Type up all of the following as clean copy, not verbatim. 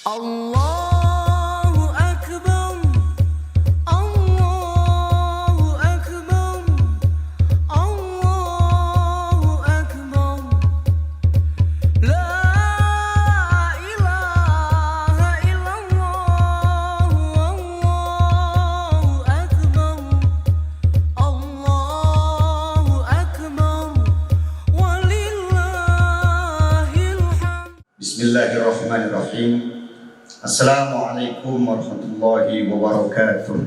Allahu Akbar, Allahu Akbar, Allahu Akbar. La ilaha illallah, Allahu Akbar, Allahu Akbar, walillahil hamd. Bismillahirrahmanirrahim. Assalamualaikum warahmatullahi wabarakatuh.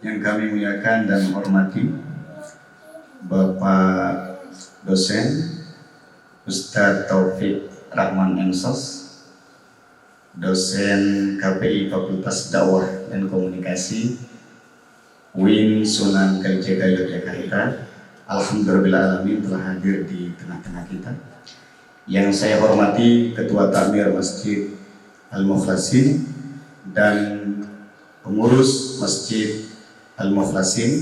Yang kami muliakan dan hormati Bapak dosen Ustadz Taufik Rahman Ensos, dosen KPI Fakultas Dakwah dan Komunikasi UIN Sunan Kalijaga Yogyakarta. Alhamdulillahirrahmanirrahim telah hadir di tengah-tengah kita. Yang saya hormati Ketua Takmir Masjid Al-Mukhlasin dan pengurus Masjid Al-Mukhlasin.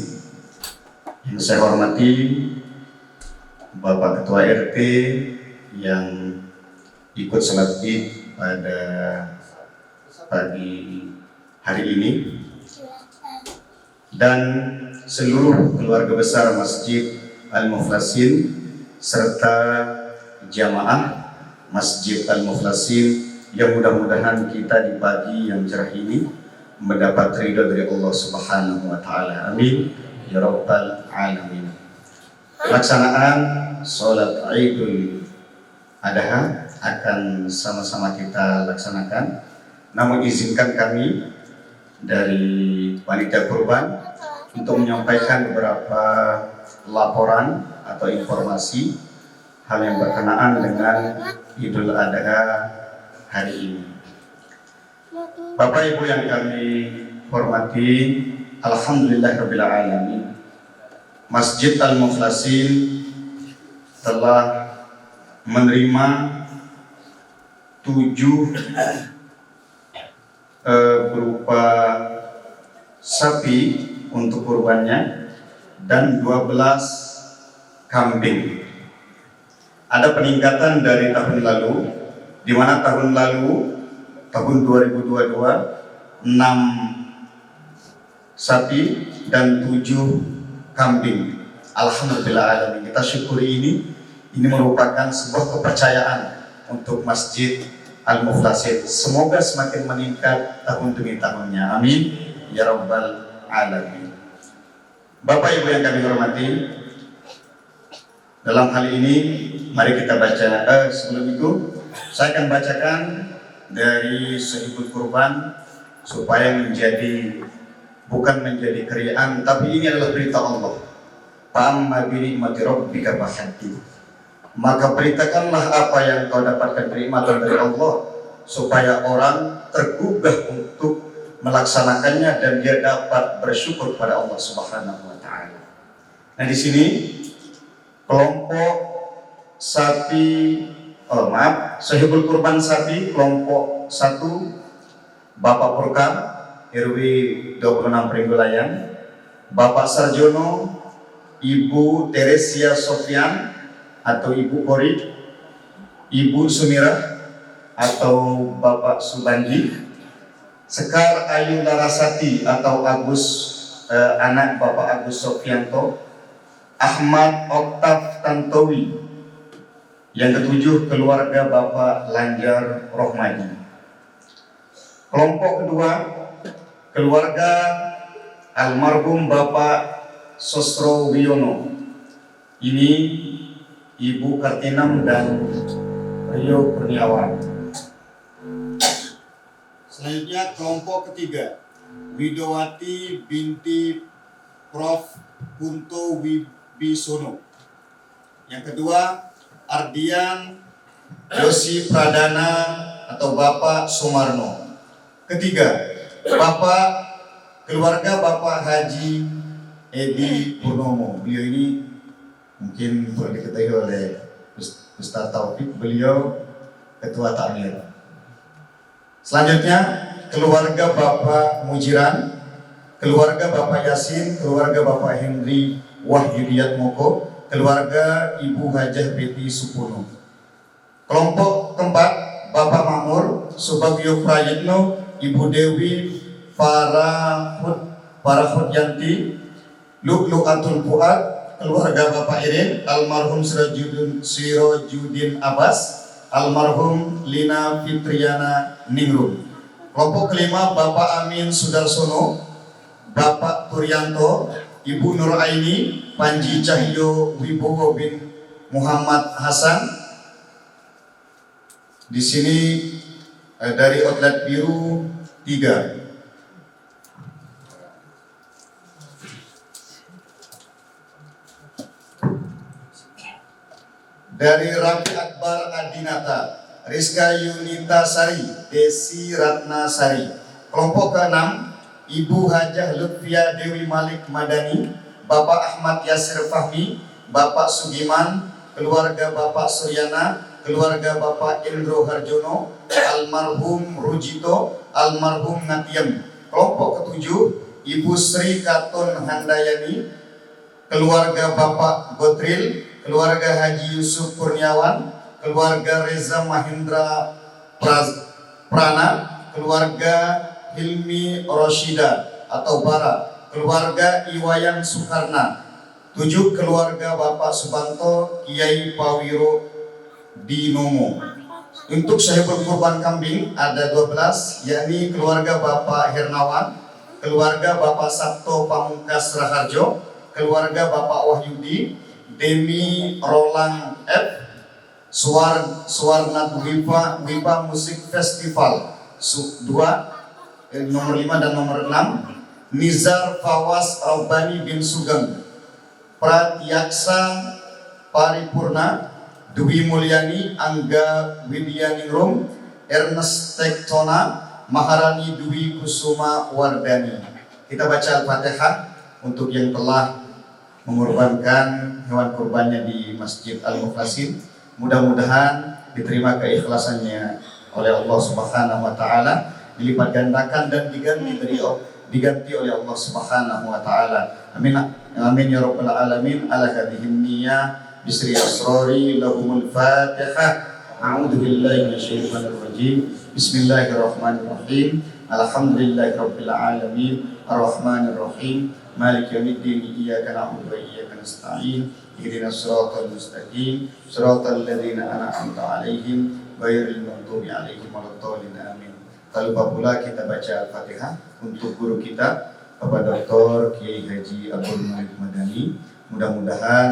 Yang saya hormati Bapak Ketua RT yang ikut sholat Id pada pagi hari ini, dan seluruh keluarga besar Masjid Al-Mukhlasin serta jamaah Masjid Al-Mukhlasin yang mudah-mudahan kita di pagi yang cerah ini mendapat ridha dari Allah Subhanahu wa taala. Amin ya rabbal alamin. Pelaksanaan salat Idul Adha akan sama-sama kita laksanakan. Namun izinkan kami dari panitia kurban untuk menyampaikan beberapa laporan atau informasi hal yang berkenaan dengan Idul Adha hari ini. Bapak Ibu yang kami hormati, alhamdulillahirabbil alamin. Masjid Al-Mukhlasin telah menerima 7 berupa sapi untuk kurbannya dan 12 kambing. Ada peningkatan dari tahun lalu, di mana tahun lalu, tahun 2022, 6 sapi dan 7 kambing. Alhamdulillah, kita syukuri ini merupakan sebuah kepercayaan untuk Masjid Al-Mukhlasin. Semoga semakin meningkat tahun demi tahunnya. Amin ya rabbal alamin. Bapak Ibu yang kami hormati, dalam hal ini mari kita baca. Sebelum itu saya akan bacakan dari Sahihul Kurban supaya bukan menjadi keriaan, tapi ini adalah berita Allah. Fa'amma bi ni'mati rabbika fahaddits. Maka beritakanlah apa yang kau dapatkan kenikmatan dari Allah, supaya orang tergugah untuk melaksanakannya dan dia dapat bersyukur pada Allah Subhanahu wa taala. Nah, di sini kelompok sapi, Sahihul Kurban sapi kelompok 1, Bapak Purkam RW 26 Pringgulayan, Bapak Sarjono, Ibu Teresia Sofyan atau Ibu Kori, Ibu Sumira atau Bapak Subandi, Sekar Ayu Larasati atau Agus, anak Bapak Agus Sofyanto, Ahmad Oktav Tantowi. Yang ke-7 keluarga Bapak Lanjar Rohmadi. Kelompok kedua keluarga almarhum Bapak Sosro Wiono. Ini Ibu Kartinam dan Rio Kurniawan. Selanjutnya kelompok ketiga Widowati binti Prof Kunto Wibisono. Yang kedua Ardian Yosi Pradana atau Bapak Sumarno. Ketiga keluarga Bapak Haji Edi Purnomo. Beliau ini mungkin perlu diketahui oleh Ustadz Taufik, beliau Ketua Takmir. Selanjutnya keluarga Bapak Mujiran, keluarga Bapak Yasin, keluarga Bapak Henry Wahyudiyat Moko, keluarga Ibu Hajah Betty Supono. Kelompok keempat, Bapak Makmur Subagio Prayitno, Ibu Dewi Farahudyanti, Lu'lu'atul Fuad, keluarga Bapak Irin, almarhum Sirojudin Abbas, almarhum Lina Fitriana Ningrum. Kelompok kelima, Bapak Amin Sudarsono, Bapak Turyanto, Ibu Nur Aini, Panji Cahyo Wibowo bin Muhammad Hasan. Di sini dari Outlet Biru 3. Dari Rafi Akbar Adinata, Rizka Yunita Sari, Desi Ratna Sari. Kelompok ke-6, Ibu Hajah Lutfia Dewi Malik Madani, Bapak Ahmad Yasir Fahmi, Bapak Sugiman, keluarga Bapak Suryana, keluarga Bapak Indro Harjono, almarhum Rujito, almarhum Natiem. Kelompok ke-7, Ibu Sri Katun Handayani, keluarga Bapak Gotril, keluarga Haji Yusuf Kurniawan, keluarga Reza Mahindra Prana, keluarga Hilmi Roshida atau Bara, keluarga Iwayan Soekarna. 7, keluarga Bapak Subanto Kiai Pawiro Dinomo. Untuk sahibul kurban kambing ada 12, yakni keluarga Bapak Hernawan, keluarga Bapak Sabto Pamungkas Raharjo, keluarga Bapak Wahyudi, Demi Roland F, Suwarna Wipa Musik Festival 2, nomor 5 dan nomor 6, Nizar Fawas Rabbani bin Sugeng, Pratyaksa Paripurna, Dwi Mulyani, Angga Widyaningrum, Ernest Tektona, Maharani Dwi Kusuma Wardani. Kita baca Al-Fatihah untuk yang telah mengorbankan hewan kurbannya di Masjid Al-Muflasin. Mudah-mudahan diterima keikhlasannya oleh Allah Subhanahu wa taala, dilipat gandakan dan diganti oleh Allah Subhanahu wa taala. Amin amin ya rabbal alamin. Ala hadhihi niyyah bisri asrari lahumul fatihah. A'udzu billahi minasyaitonir rajim. Bismillahirrahmanirrahim. Alhamdulillahirabbil alamin. Arrahmanir rahim. Maliki yaumiddin. Iyyaka na'budu wa iyyaka nasta'in. Ihdinas siratal mustaqim. Siratal ladzina an'amta 'alaihim ghairil maghdubi 'alaihim waladdallin. Amin. Tak lupa pula kita baca Al-Fatihah untuk guru kita Bapak Dr. Kiai Haji Abdul Malik Madani. Mudah-mudahan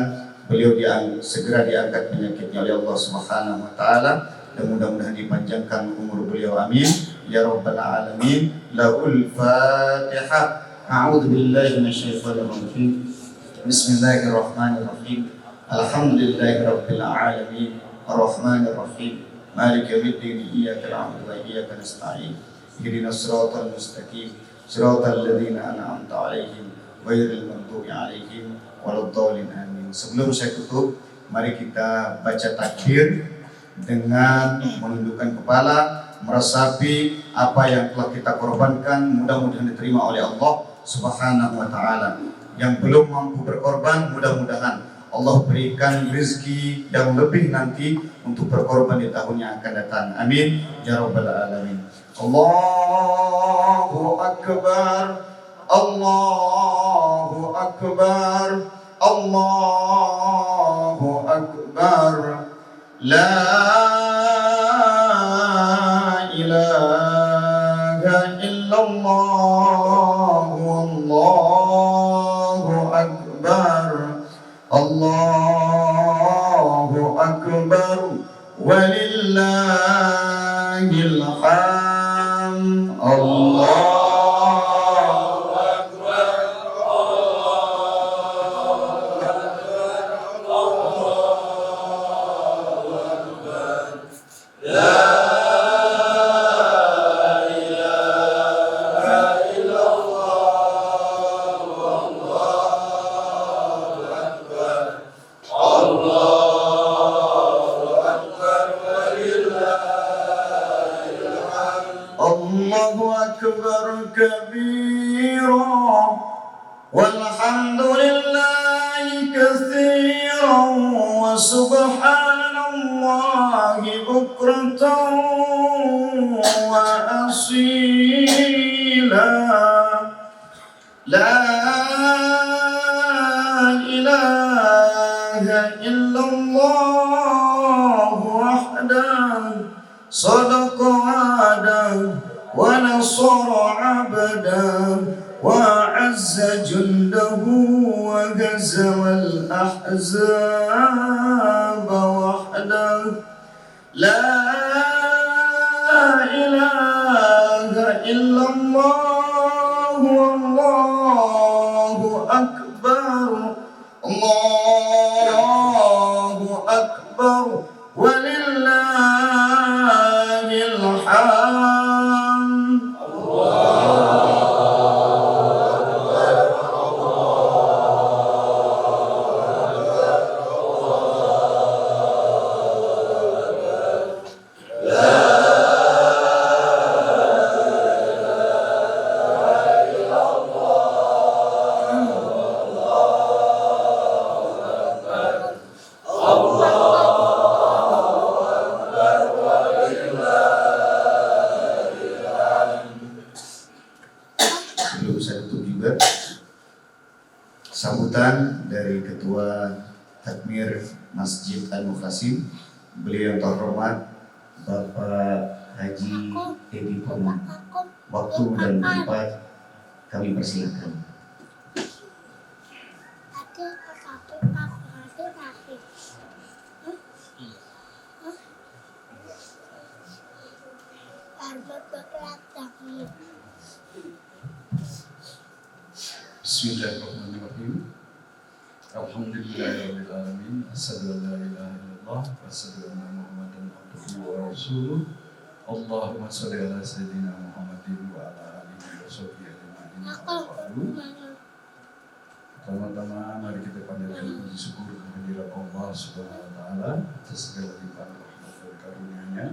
beliau segera diangkat penyakitnya oleh Allah Subhanahu wa taala dan mudah-mudahan dipanjangkan umur beliau. Amin ya rabbal alamin. Lahul Fatihah. A'udzu billahi minasyaitonir rajim. Bismillahirrahmanirrahim. Alhamdulillahirabbil alamin. Arrahmanir rahim. Maliki yaumiddin. Iyyaka na'budu wa iyyaka nasta'in. Ihdinas siratal mustaqim. Siratal ladzina an'amta 'alaihim ghairil maghdubi 'alaihim waladdallin. Amin. Sebelum saya tutup, mari kita baca takbir dengan menundukkan kepala, meresapi apa yang telah kita korbankan. Mudah-mudahan diterima oleh Allah Subhanahu wa taala. Yang belum mampu berkorban, mudah-mudahan Allah berikan rezeki yang lebih nanti untuk berkorban di tahun yang akan datang. Amin ya rabbal alamin. Allahu akbar. Allahu akbar. Allahu akbar. La ilaha illallah. Wallahu akbar. Allahu akbar. Walillahil hamd. Allahu akbar kabira walhamdulillahi katsiran wa subhanallahi بكرة وأصيلا لا إله إلا الله وحده صدق وعده ونصر عبده وأعز جنده وهزم الأحزاب وحده لا إله إلا الله والله أكبر الله أكبر ولله الحمد Sebelum saya tutup juga, sambutan dari Ketua Takmir Masjid Al-Mukhlasin, beliau yang terhormat Bapak Haji Edi Purna. Waktu dan tempat kami persilakan. Bismillahirrahmanirrahim. Alhamdulillahirabbil alamin. Asyhadu an la ilaha illallah wa asyhadu anna Muhammadan abduhu wa rasuluh. Allahumma shalli ala sayyidina Muhammadin wa ala alihi wa sahbihi ajma'in. Pertama-tama mari kita panjatkan puji syukur kehadirat Allah Subhanahu wa taala atas segala limpahan rahmat dan karunia-Nya.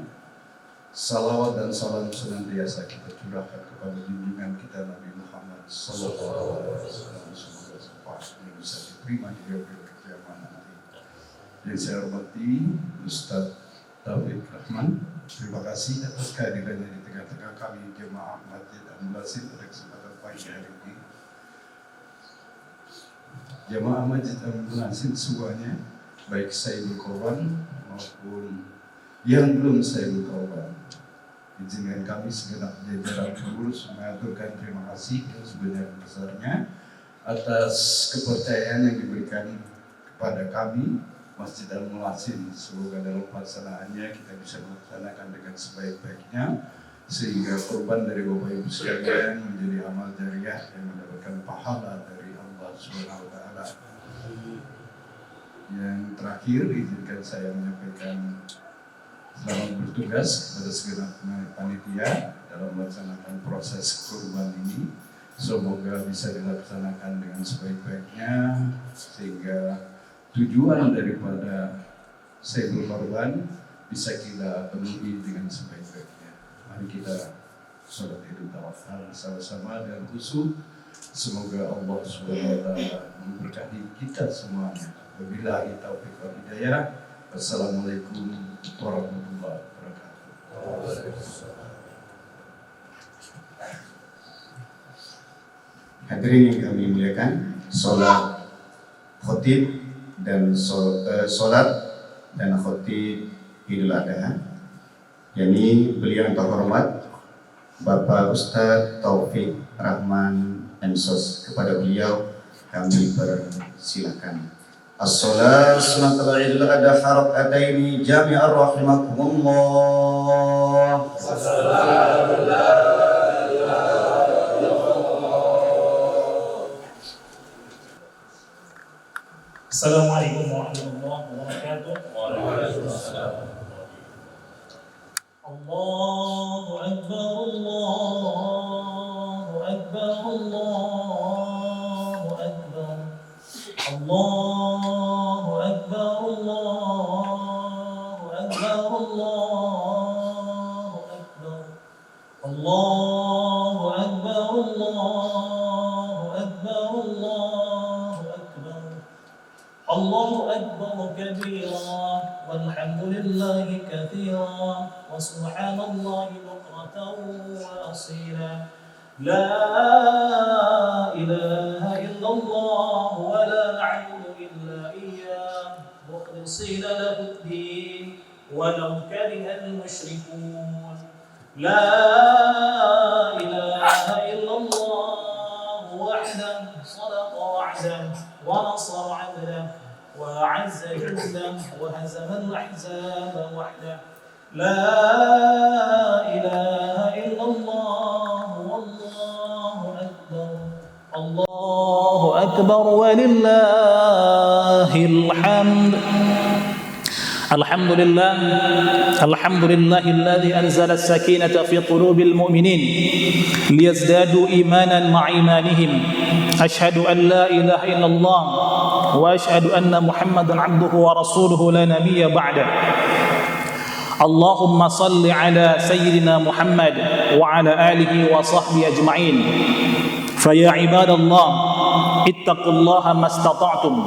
Salawat dan salam senantiasa kita curahkan kepada junjungan kita Nabi Muhammad sallallahu alaihi wasallam. Semoga syafaatnya bisa diterima di yaumil qiyamah nanti. Yang saya hormati Ustaz Taufik Rahman, terima kasih atas kehadirannya di tengah-tengah kami jemaah Masjid Al-Mukhlasin pada kesempatan pagi hari ini. Jemaah Masjid Al-Mukhlasin semuanya, baik Sayyidul Korban maupun yang belum Sayyidul Korban, izinkan kami segenap jajaran pengurus mengaturkan terima kasih yang sebenarnya atas kepercayaan yang diberikan kepada kami Masjid Al-Mukhlasin. Semoga dalam pelaksanaannya kita bisa melaksanakan dengan sebaik-baiknya sehingga korban dari Bapak Ibu sekalian menjadi amal jariah yang mendapatkan pahala dari Allah Subhanahu wa taala. Yang terakhir, izinkan saya menyampaikan selamat bertugas kepada segenap panitia dalam melaksanakan proses kurban ini. Semoga bisa dilaksanakan dengan sebaik-baiknya sehingga tujuan daripada Sayyidul Korban bisa kita penuhi dengan sebaik-baiknya. Mari kita sholat idul tawakal sama-sama dan khusyuk. Semoga Allah Subhanahu wa taala memberkahi kita semuanya. Wabillahi taufiq wal hidayah. Wassalamualaikum warahmatullahi wabarakatuh. Hadirin yang kami muliakan, sholat khotib dan sholat dan khotib Idul Adha, yakni beliau yang terhormat Bapak Ustaz Taufik Rahman MSOS. Kepada beliau kami persilakan. As-sholat sunatul Idul Adha harakatain jami'ar rahimakumullah. Assalamualaikum warahmatullahi wabarakatuh. Waalaikumsalam. Allahu Akbar, Allahu Akbar, Allahu Akbar. Allahu Akbar, Allahu Akbar, Allahu Akbar. Allahu Akbar, Allahu Akbar, Allahu Akbar. الله أكبر كبيرا والحمد لله كثيرا وسبحان الله بكرة وأصيلا لا إله إلا الله ولا نعبد إلا إياه مخلصين له الدين ولو كره المشركون لا إله إلا الله وحده صدق وعده ونصر عبده وأعز جنده وهزم الأحزاب وحده لا إله إلا الله والله أكبر الله أكبر ولله الحمد الحمد لله الذي أنزل السكينة في قلوب المؤمنين ليزدادوا إيمانا مع إيمانهم أشهد أن لا إله إلا الله وأشهد أن محمدا عبده ورسوله لا نبي بعده اللهم صل على سيدنا محمد وعلى آله وصحبه أجمعين فيا عباد الله اتقوا الله ما استطعتم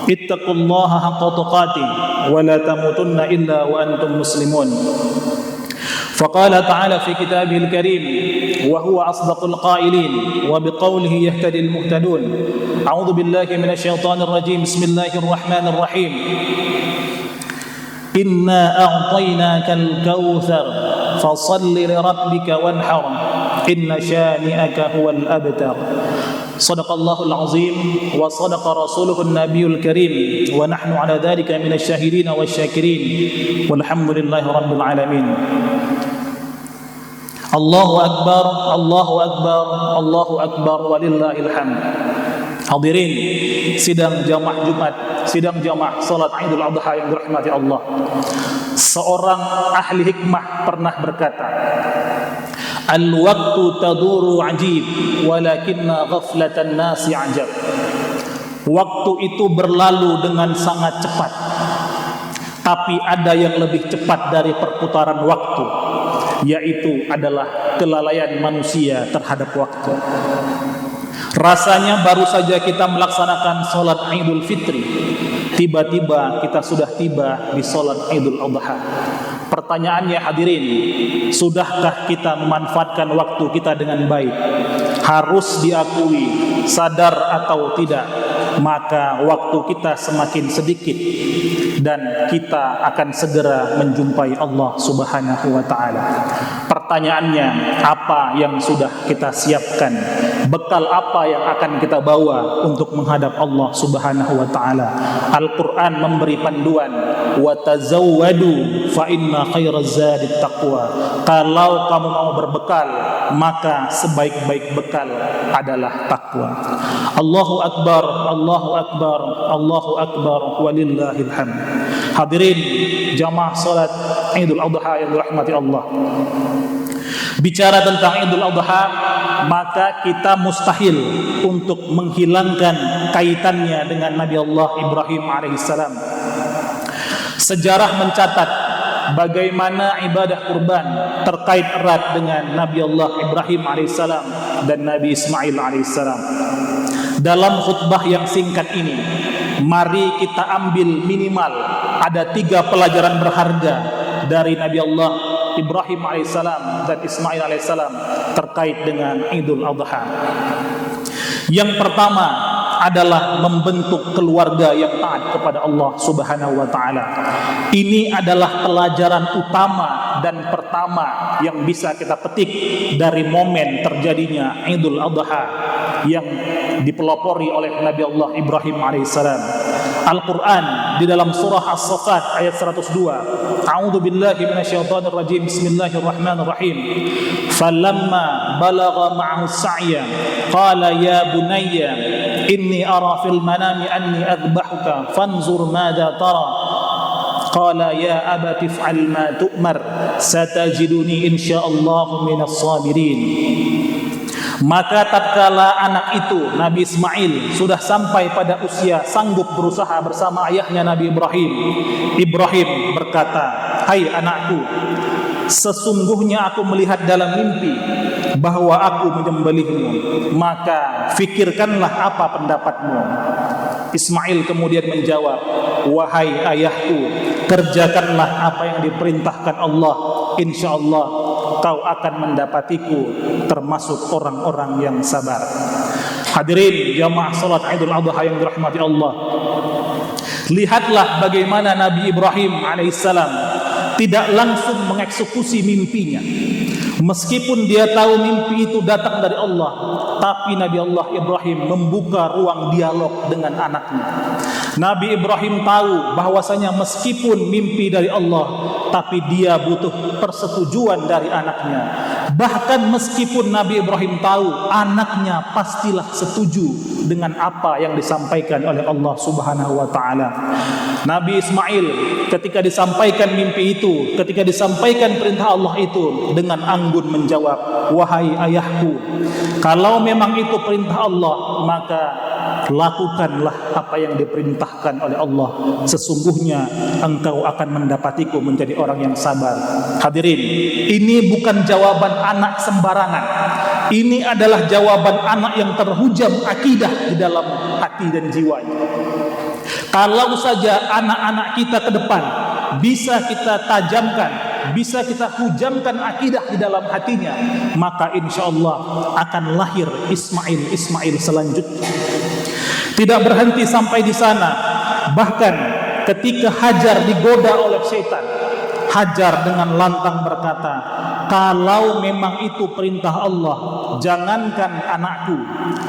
اتقوا الله حق تقاته ولا تموتن إلا وأنتم مسلمون فقال تعالى في كتابه الكريم وهو أصدق القائلين وبقوله يهتدي المهتدون أعوذ بالله من الشيطان الرجيم بسم الله الرحمن الرحيم إنا أعطيناك الكوثر فصل لربك وانحر إن شانئك هو الأبتر صدق الله العظيم وصدق رسوله النبي الكريم ونحن على ذلك من الشاهدين والشاكرين والحمد لله رب العالمين الله أكبر الله أكبر الله أكبر ولله الحمد. Hadirin sidang jamaah Jumat, sidang jamaah salat Idul Adha yang dirahmati Allah. Seorang ahli hikmah pernah berkata, "Al-waqtu taduru ajib, walakinna ghaflatan nasi ajab." Waktu itu berlalu dengan sangat cepat, tapi ada yang lebih cepat dari perputaran waktu, yaitu adalah kelalaian manusia terhadap waktu. Rasanya baru saja kita melaksanakan sholat Idul Fitri, tiba-tiba kita sudah tiba di sholat Idul Adha. Pertanyaannya hadirin, sudahkah kita memanfaatkan waktu kita dengan baik? Harus diakui, sadar atau tidak, maka waktu kita semakin sedikit dan kita akan segera menjumpai Allah Subhanahu wa taala. Pertanyaannya, apa yang sudah kita siapkan? Bekal apa yang akan kita bawa untuk menghadap Allah Subhanahu wa taala? Al-Qur'an memberi panduan, wa tazawwadu fa inna khairaz zadi taqwa. Kalau kamu mau berbekal, maka sebaik-baik bekal adalah takwa. Allahu akbar, Allahu akbar, Allahu akbar walillahil hamd. Hadirin jamaah salat Idul Adha yang dirahmati Allah. Bicara tentang Idul Adha, maka kita mustahil untuk menghilangkan kaitannya dengan Nabi Allah Ibrahim alaihissalam. Sejarah mencatat bagaimana ibadah kurban terkait erat dengan Nabi Allah Ibrahim alaihissalam dan Nabi Ismail alaihissalam. Dalam khutbah yang singkat ini, mari kita ambil minimal ada 3 pelajaran berharga dari Nabi Allah Ibrahim alaihissalam dan Ismail alaihissalam terkait dengan Idul Adha. Yang pertama adalah membentuk keluarga yang taat kepada Allah Subhanahu wa taala. Ini adalah pelajaran utama dan pertama yang bisa kita petik dari momen terjadinya Idul Adha yang dipelopori oleh Nabi Allah Ibrahim alaihissalam. Al-Quran di dalam surah As-Saffat ayat 102, A'udzu billahi minasyaitonir rajim, bismillahirrahmanirrahim. Falamma balagha ma'ahu as-sa'ya qala ya bunayya inni ara fil manami anni adbahuka fanzur madza tara. Qala ya abati if'al ma tu'mar satajiduni insyaallahu minas sabirin. Maka tatkala anak itu Nabi Ismail sudah sampai pada usia sanggup berusaha bersama ayahnya Nabi Ibrahim, Ibrahim berkata, "Hai anakku, sesungguhnya aku melihat dalam mimpi bahwa aku menyembelihmu, maka fikirkanlah apa pendapatmu." Ismail kemudian menjawab, "Wahai ayahku, kerjakanlah apa yang diperintahkan Allah. Insya Allah kau akan mendapatiku termasuk orang-orang yang sabar." Hadirin jamaah salat Idul Adha yang dirahmati Allah, lihatlah bagaimana Nabi Ibrahim alaihissalam tidak langsung mengeksekusi mimpinya. Meskipun dia tahu mimpi itu datang dari Allah, tapi Nabi Allah Ibrahim membuka ruang dialog dengan anaknya. Nabi Ibrahim tahu bahwasanya meskipun mimpi dari Allah, tapi dia butuh persetujuan dari anaknya. Bahkan meskipun Nabi Ibrahim tahu anaknya pastilah setuju dengan apa yang disampaikan oleh Allah Subhanahu wa taala. Nabi Ismail ketika disampaikan mimpi itu, ketika disampaikan perintah Allah itu, dengan anggun menjawab, "Wahai ayahku, kalau memang itu perintah Allah, maka lakukanlah apa yang diperintahkan oleh Allah. Sesungguhnya engkau akan mendapatiku menjadi orang yang sabar." Hadirin, ini bukan jawaban anak sembarangan. Ini adalah jawaban anak yang terhujam akidah di dalam hati dan jiwanya. Kalau saja anak-anak kita ke depan bisa kita tajamkan, bisa kita hujamkan akidah di dalam hatinya, maka insya Allah akan lahir Ismail selanjutnya. Tidak berhenti sampai di sana. Bahkan ketika Hajar digoda oleh syaitan, Hajar dengan lantang berkata, "Kalau memang itu perintah Allah, jangankan anakku,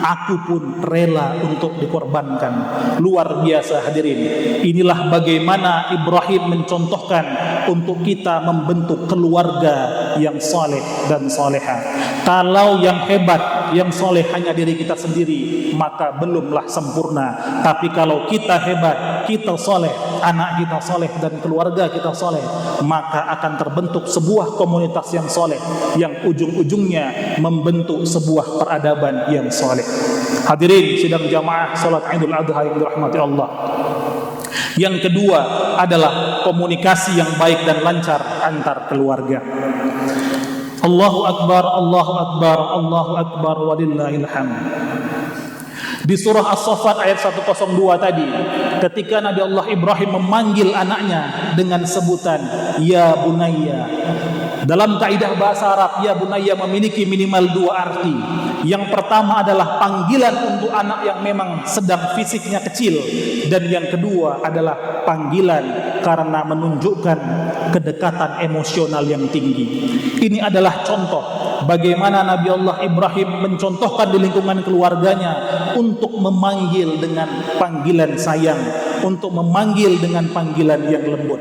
aku pun rela untuk dikorbankan." Luar biasa hadirin. Inilah bagaimana Ibrahim mencontohkan untuk kita membentuk keluarga yang saleh dan saleha. Kalau yang hebat, yang soleh hanya diri kita sendiri, maka belumlah sempurna. Tapi kalau kita hebat, kita soleh, anak kita soleh dan keluarga kita soleh, maka akan terbentuk sebuah komunitas yang soleh, yang ujung-ujungnya membentuk sebuah peradaban yang soleh. Hadirin sidang jamaah salat Idul Adha yang dirahmati Allah. Yang kedua adalah komunikasi yang baik dan lancar antar keluarga. Allahu Akbar, Allahu Akbar, Allahu Akbar, walillahil hamd. Di surah As-Saffat ayat 102 tadi, ketika Nabi Allah Ibrahim memanggil anaknya dengan sebutan Ya Bunayya. Dalam kaidah bahasa Arab, Ya Bunayya memiliki minimal dua arti. Yang pertama adalah panggilan untuk anak yang memang sedang fisiknya kecil, dan yang kedua adalah panggilan karena menunjukkan kedekatan emosional yang tinggi. Ini adalah contoh bagaimana Nabi Allah Ibrahim mencontohkan di lingkungan keluarganya untuk memanggil dengan panggilan sayang, untuk memanggil dengan panggilan yang lembut.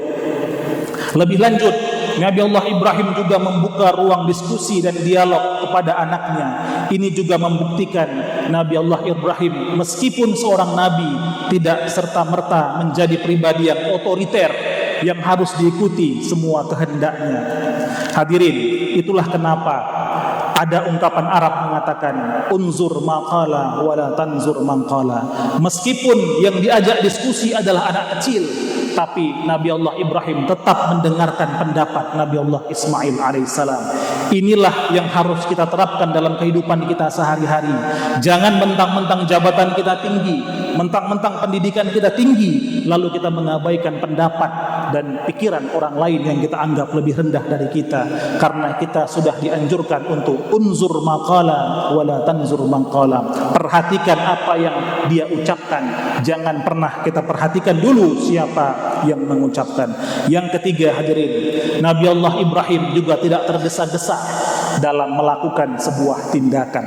Lebih lanjut, Nabi Allah Ibrahim juga membuka ruang diskusi dan dialog kepada anaknya. Ini juga membuktikan Nabi Allah Ibrahim meskipun seorang nabi tidak serta-merta menjadi pribadi yang otoriter yang harus diikuti semua kehendaknya. Hadirin, itulah kenapa ada ungkapan Arab mengatakan unzur maqala wala tanzur maqala. Meskipun yang diajak diskusi adalah anak kecil, tapi Nabi Allah Ibrahim tetap mendengarkan pendapat Nabi Allah Ismail alaihissalam. Inilah yang harus kita terapkan dalam kehidupan kita sehari-hari. Jangan mentang-mentang jabatan kita tinggi, mentang-mentang pendidikan kita tinggi, lalu kita mengabaikan pendapat dan pikiran orang lain yang kita anggap lebih rendah dari kita. Karena kita sudah dianjurkan untuk unzur maqala wala tanzur maqala. Perhatikan apa yang dia ucapkan. Jangan pernah kita perhatikan dulu siapa yang mengucapkan. Yang ketiga hadirin, Nabi Allah Ibrahim juga tidak tergesa-gesa dalam melakukan sebuah tindakan.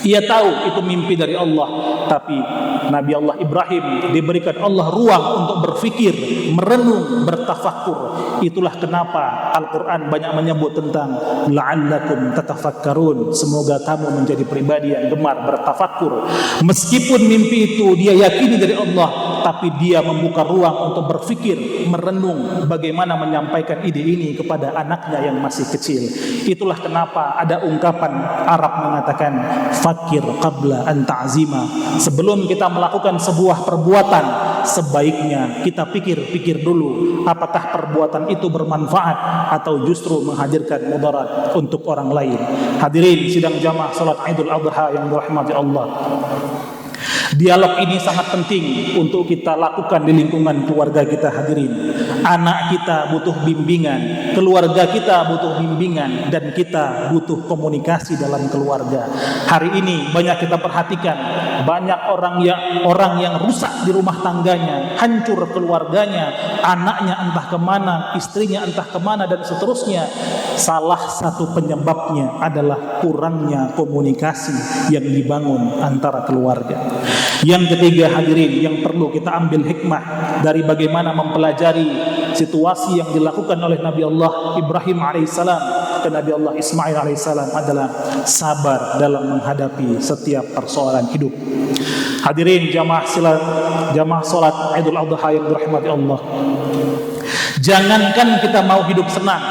Ia tahu itu mimpi dari Allah, tapi Nabi Allah Ibrahim diberikan Allah ruang untuk berfikir, merenung, bertafakkur. Itulah kenapa Al-Quran banyak menyebut tentang la'allakum tatafakkarun. Semoga kamu menjadi pribadi yang gemar bertafakkur. Meskipun mimpi itu dia yakini dari Allah, tapi dia membuka ruang untuk berfikir, merenung bagaimana menyampaikan ide ini kepada anaknya yang masih kecil. Itulah kenapa ada ungkapan Arab mengatakan fakir qabla an ta'zima. Sebelum kita melakukan sebuah perbuatan, sebaiknya kita pikir-pikir dulu apakah perbuatan itu bermanfaat atau justru menghadirkan mudarat untuk orang lain. Hadirin sidang jamaah salat Idul Adha yang dirahmati Allah. Dialog ini sangat penting untuk kita lakukan di lingkungan keluarga kita, hadirin. Anak kita butuh bimbingan, keluarga kita butuh bimbingan, dan kita butuh komunikasi dalam keluarga. Hari ini banyak kita perhatikan, banyak orang yang rusak di rumah tangganya, hancur keluarganya, anaknya entah kemana, istrinya entah kemana, dan seterusnya. Salah satu penyebabnya adalah kurangnya komunikasi yang dibangun antara keluarga. Yang ketiga, hadirin, yang perlu kita ambil hikmah dari bagaimana mempelajari situasi yang dilakukan oleh Nabi Allah Ibrahim alaihissalam dan Nabi Allah Ismail alaihissalam adalah sabar dalam menghadapi setiap persoalan hidup. Hadirin jamaah salat Idul Adha yang dirahmati Allah. Jangankan kita mau hidup senang,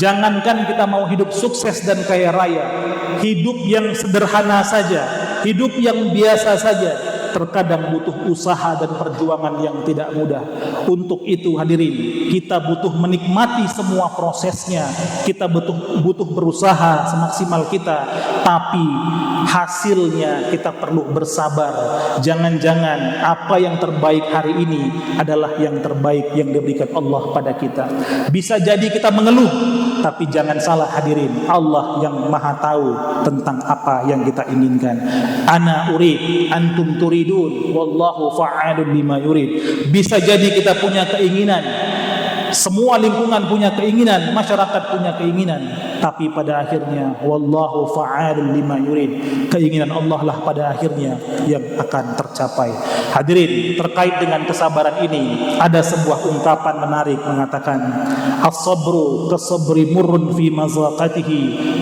jangankan kita mau hidup sukses dan kaya raya, hidup yang sederhana saja, hidup yang biasa saja, terkadang butuh usaha dan perjuangan yang tidak mudah. Untuk itu hadirin, kita butuh menikmati semua prosesnya, kita butuh berusaha semaksimal kita, tapi hasilnya kita perlu bersabar. Jangan-jangan apa yang terbaik hari ini adalah yang terbaik yang diberikan Allah pada kita. Bisa jadi kita mengeluh, tapi jangan salah hadirin, Allah yang maha tahu tentang apa yang kita inginkan. Ana urid, antum turidun, wallahu fa'alun lima yurid. Bisa jadi kita punya keinginan, semua lingkungan punya keinginan, masyarakat punya keinginan, tapi pada akhirnya wallahu fa'alun lima yurid, keinginan Allah lah pada akhirnya yang akan tercapai. Hadirin, terkait dengan kesabaran ini ada sebuah ungkapan menarik mengatakan, as-sabru kasabri murrun fi mazaqatihi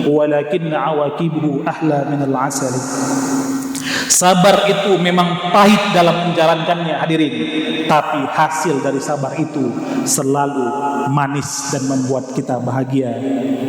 walakinna awaqibuhu ahla minal asali. Sabar itu memang pahit dalam menjalankannya hadirin, tapi hasil dari sabar itu selalu manis dan membuat kita bahagia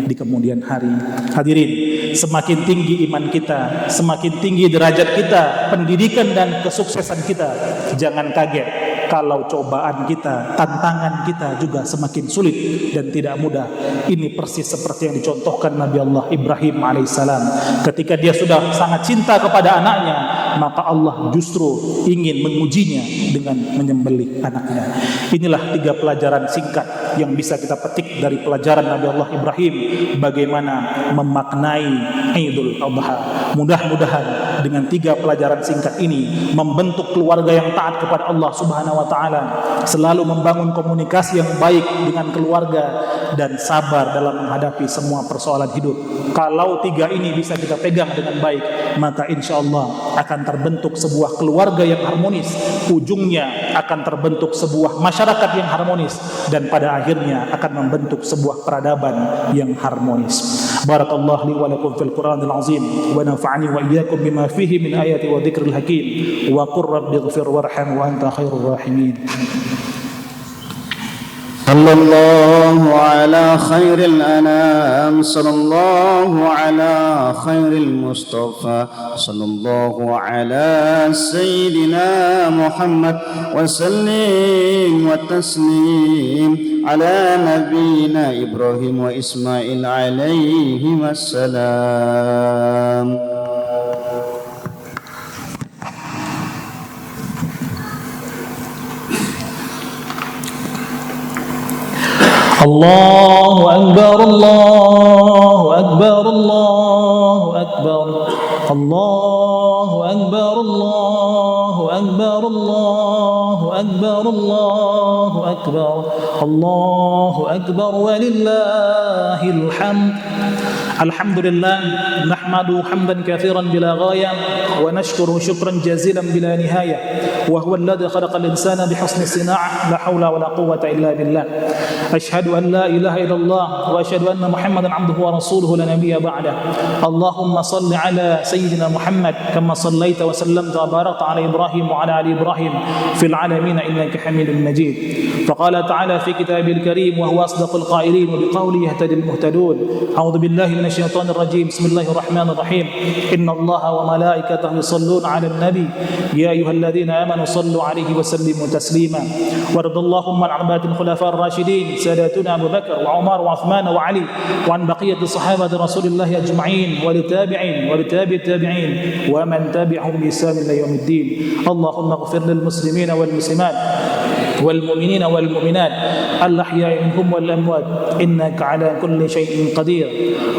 di kemudian hari. Hadirin, semakin tinggi iman kita, semakin tinggi derajat kita, pendidikan dan kesuksesan kita, jangan kaget kalau cobaan kita, tantangan kita juga semakin sulit dan tidak mudah. Ini persis seperti yang dicontohkan Nabi Allah Ibrahim alaihissalam. Ketika dia sudah sangat cinta kepada anaknya, maka Allah justru ingin mengujinya dengan menyembelih anaknya. Inilah 3 pelajaran singkat yang bisa kita petik dari pelajaran Nabi Allah Ibrahim bagaimana memaknai Idul Adha. Mudah-mudahan dengan 3 pelajaran singkat ini membentuk keluarga yang taat kepada Allah Subhanahu wa taala, selalu membangun komunikasi yang baik dengan keluarga, dan sabar dalam menghadapi semua persoalan hidup. Kalau 3 ini bisa kita pegang dengan baik, maka insya Allah akan terbentuk sebuah keluarga yang harmonis, ujungnya akan terbentuk sebuah masyarakat yang harmonis, dan pada akhirnya akan membentuk sebuah peradaban yang harmonis. Barakallahu li wa lakum fil Qur'anil azim wa nafa'ani wa iyyakum bima fihi min ayati wa dzikril hakim wa qur rabbighfir warham wa anta khairur rahimin. صلى الله على خير الأنام صلى الله على خير المصطفى صلى الله على سيدنا محمد وسلم وتسليم على نبينا إبراهيم وإسماعيل عليهما السلام. الله أكبر الله أكبر الله أكبر الله أكبر الله أكبر الله أكبر الله أكبر الله أكبر ولله الحمد. الحمد لله نحمده حمدا كثيرا بلا غاية ونشكره شكرا جزيلا بلا نهاية، وهو الذي خلق الإنسان بحسن الصناعة، لا حول ولا قوة إلا بالله. أشهد أن لا إله إلا الله وأشهد أن محمدا عبده ورسوله لا نبي بعده. اللهم صل على سيدنا محمد كما صليت وسلمت وباركت على إبراهيم إبراهيم وعلى آل إبراهيم في العالمين إنك حميد مجيد. فقال تعالى في كتابه الكريم وهو أصدق القائلين وبقوله يهتدي المهتدون: أعوذ بالله من الشيطان الرجيم، بسم الله الرحمن الرحيم. إن الله وملائكته يصلون على النبي يا أيها الذين آمنوا صلوا عليه وسلموا تسليما. وارض اللهم عن أربعة الخلفاء الراشدين ساداتنا أبو بكر وعمر وعثمان وعلي، وعن بقية صحابة رسول الله أجمعين والتابعين ولتابع التابعين ومن تبعهم بإحسان إلى يوم الدين. اللهم اغفر للمسلمين والمسلمات والمؤمنين والمؤمنات الأحياء منهم والأموات إنك على كل شيء قدير.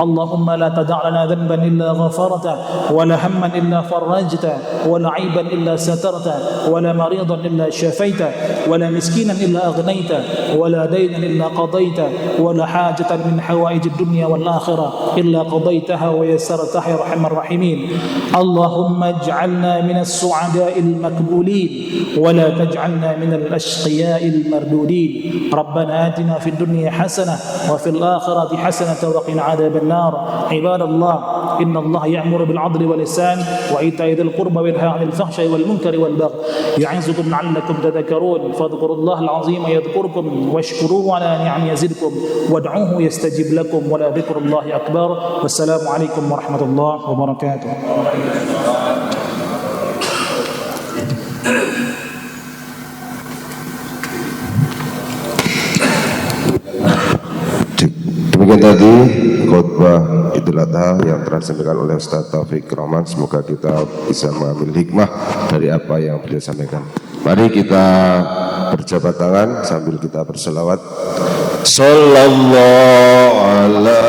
اللهم لا تدع لنا ذنبا إلا غفرته، ولا هما إلا فرجته، ولا عيبا إلا سترته، ولا مريضا إلا شفيته، ولا مسكينا إلا أغنيته، ولا دينا إلا قضيته، ولا حاجة من حوائج الدنيا والآخرة إلا قضيتها ويسرتها يا أرحم الراحمين. اللهم اجعلنا من السعداء المقبولين ولا تجعلنا من الأشقياء المردودين. ربنا آتنا في الدنيا حسنة وفي الآخرة حسنة وقنا عذاب النار. عباد الله، إن الله يأمر بالعدل والإحسان وإيتاء ذي القربى وينهى عن الفحشاء والمنكر والبغي يعظكم لعلكم تذكرون. فاذكروا الله العظيم يذكركم واشكروه على نعم يزدكم وادعوه يستجب لكم ولا ذكر الله أكبر. والسلام عليكم ورحمة الله وبركاته. Demikian tadi khutbah Idul Adha yang telah disampaikan oleh Ustaz Taufik Rahman. Semoga kita bisa mengambil hikmah dari apa yang beliau sampaikan. Mari kita berjabat tangan sambil kita berselawat. Sallallahu ala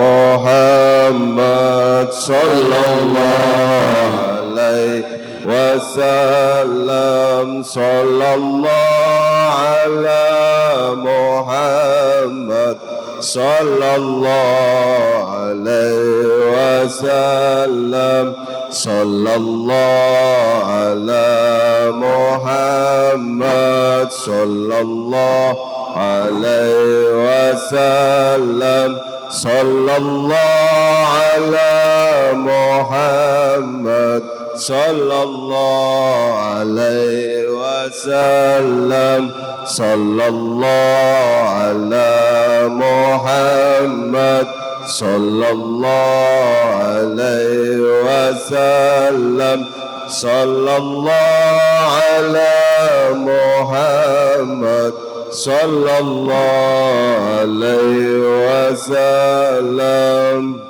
Muhammad sallallahu alaihi wasallam. Sallallahu ala Muhammad sallallahu alaihi wasallam. Sallallahu ala Muhammad sallallahu alaihi wasallam. Sallallahu ala Muhammad sallallahu alaihi wasallam. Sallallahu ala Muhammad sallallahu alaihi wasallam. Sallallahu ala Muhammad sallallahu alaihi wasallam.